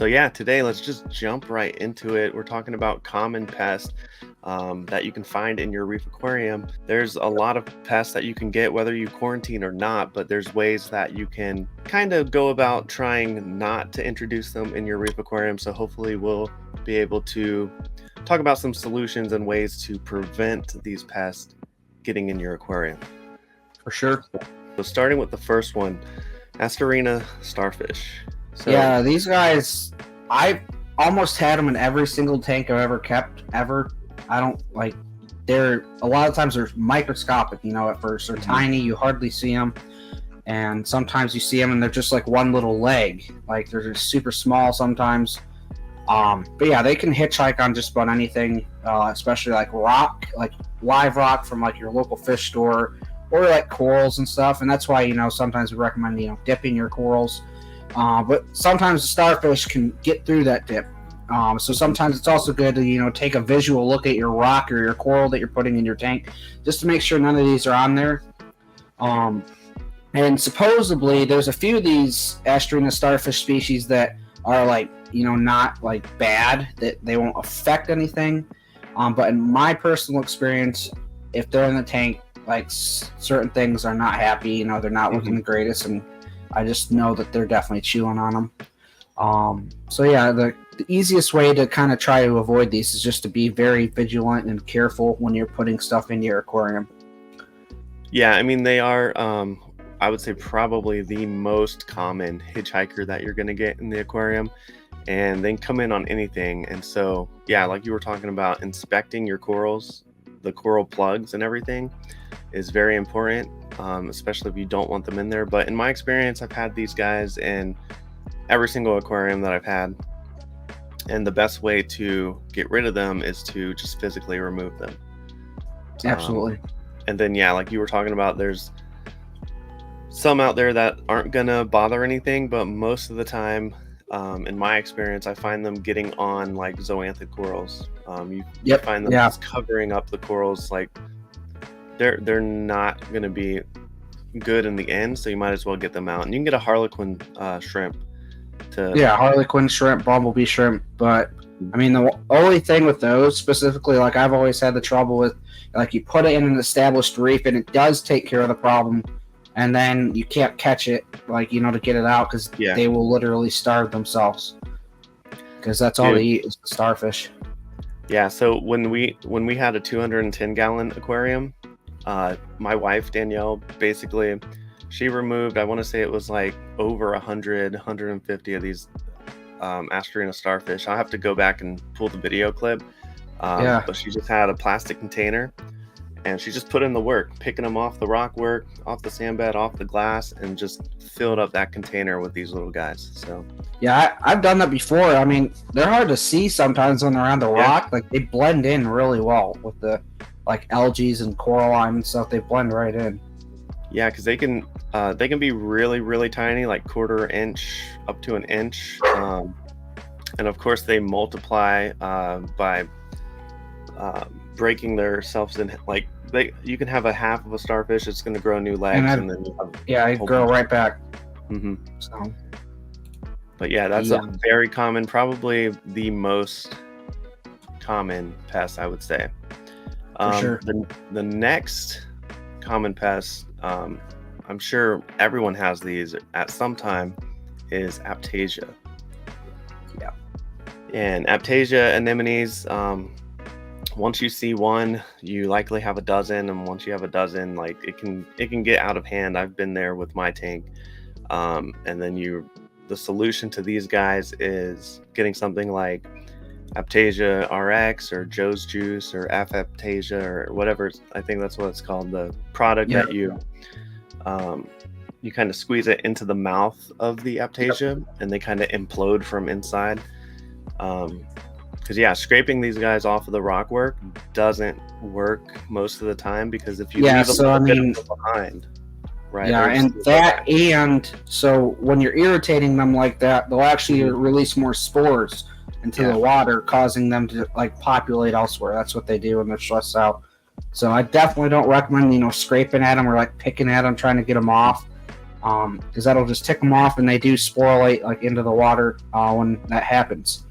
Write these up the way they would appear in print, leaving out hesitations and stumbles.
So yeah, today let's just jump right into it. We're talking about common pests that you can find in your reef aquarium. There's a lot of pests that you can get whether you quarantine or not, but there's ways that you can kind of go about trying not to introduce them in your reef aquarium. So hopefully we'll be able to talk about some solutions and ways to prevent these pests getting in your aquarium. For sure. So starting with the first one, asterina starfish. So, yeah, these guys, I've almost had them in every single tank I've ever kept, ever. I don't like, they're, a lot of times they're microscopic, at first. They're tiny, you hardly see them. And sometimes you see them and they're just like one little leg. Like they're just super small sometimes. But yeah, they can hitchhike on just about anything, especially like rock, like live rock from like your local fish store, or like corals and stuff. And that's why, sometimes we recommend, dipping your corals. But sometimes the starfish can get through that dip. So sometimes it's also good to, take a visual look at your rock or your coral that you're putting in your tank, just to make sure none of these are on there. And supposedly there's a few of these asterina starfish species that are like, not like bad, that they won't affect anything. But in my personal experience, if they're in the tank, like certain things are not happy, they're not looking the greatest, and I just know that they're definitely chewing on them. So yeah, the easiest way to kind of try to avoid these is just to be very vigilant and careful when you're putting stuff into your aquarium. Yeah, I mean, they are, I would say, probably the most common hitchhiker that you're going to get in the aquarium, and they can come in on anything. And so, yeah, like you were talking about, inspecting your corals, the coral plugs and everything is very important, especially if you don't want them in there. But in my experience, I've had these guys in every single aquarium that I've had, and the best way to get rid of them is to just physically remove them. Absolutely. And then, yeah, like you were talking about, there's some out there that aren't gonna bother anything, but most of the time, in my experience, I find them getting on like zoanthid corals. You find them just covering up the corals. Like they're not going to be good in the end, so you might as well get them out. And you can get a harlequin shrimp. Harlequin shrimp, bumblebee shrimp. But I mean, the only thing with those specifically, like I've always had the trouble with, like you put it in an established reef and it does take care of the problem, and then you can't catch it, like, to get it out, because they will literally starve themselves, because that's all they eat is the starfish. Yeah, so when we had a 210-gallon aquarium, my wife Danielle, basically she removed, I want to say it was like over 150 of these asterina starfish. I'll have to go back and pull the video clip. But she just had a plastic container, and she just put in the work, picking them off the rock work, off the sand bed, off the glass, and just filled up that container with these little guys. So yeah, I've done that before. I mean, they're hard to see sometimes when they're on the rock. Like they blend in really well with the like algae and coral lime and stuff. They blend right in. Yeah, because they can be really, really tiny, like quarter inch up to an inch, and of course they multiply by breaking themselves in. Like you can have a half of a starfish, it's going to grow new legs, and then it grow right back. So, but yeah, that's a very common, probably the most common pest, I would say. For sure. The next common pest, I'm sure everyone has these at some time, is aptasia. Yeah. And aptasia anemones, once you see one, you likely have a dozen, and once you have a dozen, like it can get out of hand. I've been there with my tank. And then the solution to these guys is getting something like Aptasia RX or Joe's Juice or Aptasia or whatever. I think that's what it's called. The product that you kind of squeeze it into the mouth of the aptasia, and they kind of implode from inside. Because scraping these guys off of the rock work doesn't work most of the time, because if you leave a bit behind, right? Yeah, and so when you're irritating them like that, they'll actually release more spores into the water, causing them to like populate elsewhere. That's what they do when they're stressed out. So I definitely don't recommend scraping at them or like picking at them, trying to get them off. because that'll just tick them off, and they do sporulate like into the water when that happens.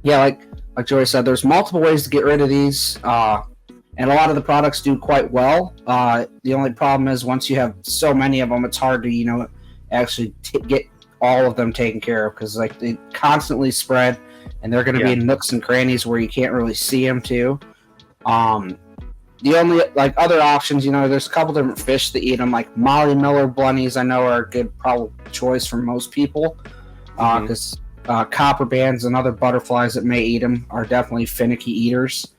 Yeah, like Joey said, there's multiple ways to get rid of these, and a lot of the products do quite well. The only problem is once you have so many of them, it's hard to actually get all of them taken care of, because like they constantly spread, and they're going to be in nooks and crannies where you can't really see them too. The only like other options, there's a couple different fish that eat them, like Molly Miller blunnies. I know are a good probably choice for most people, because copper bands and other butterflies that may eat them are definitely finicky eaters.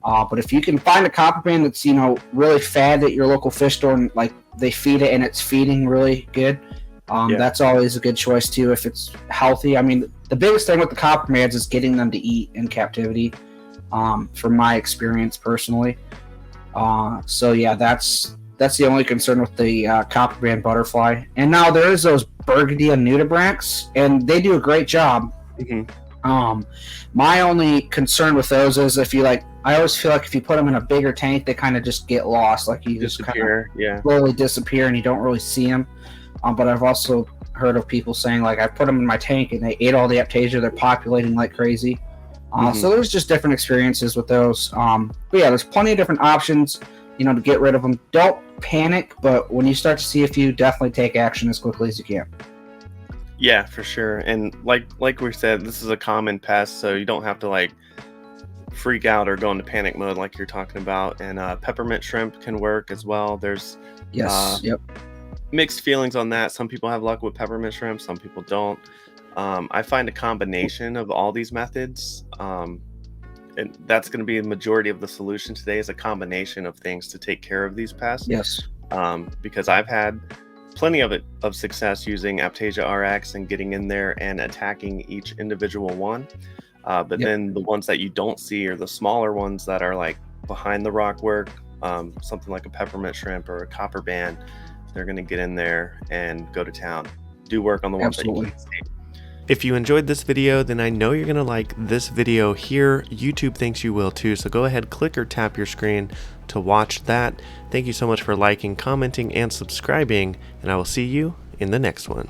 But if you can find a copper band that's really fed at your local fish store, and like they feed it and it's feeding really good, that's always a good choice too if it's healthy. I mean, the biggest thing with the copper bands is getting them to eat in captivity, from my experience personally. So yeah, that's the only concern with the copper band butterfly. And now there is those Burgundy and nudibranchs, and they do a great job. My only concern with those is I always feel like if you put them in a bigger tank, they kind of just get lost. Like you just kind of slowly disappear, and you don't really see them. But I've also heard of people saying like I put them in my tank and they ate all the aptasia. They're populating like crazy. So there's just different experiences with those. But yeah, there's plenty of different options, to get rid of them. Don't panic, but when you start to see a few, definitely take action as quickly as you can. Yeah, for sure. And like we said, this is a common pest, so you don't have to freak out or go into panic mode like you're talking about. And peppermint shrimp can work as well. There's mixed feelings on that. Some people have luck with peppermint shrimp, some people don't. I find a combination of all these methods, and that's going to be the majority of the solution today, is a combination of things to take care of these pests. Yes. Because I've had plenty of success using Aptasia RX and getting in there and attacking each individual one. But then the ones that you don't see are the smaller ones that are like behind the rock work, something like a peppermint shrimp or a copper band. They're going to get in there and go to town. Do work on the ones that you can't see. If you enjoyed this video, then I know you're going to like this video here. YouTube thinks you will too, so go ahead, click or tap your screen to watch that. Thank you so much for liking, commenting, and subscribing, and I will see you in the next one.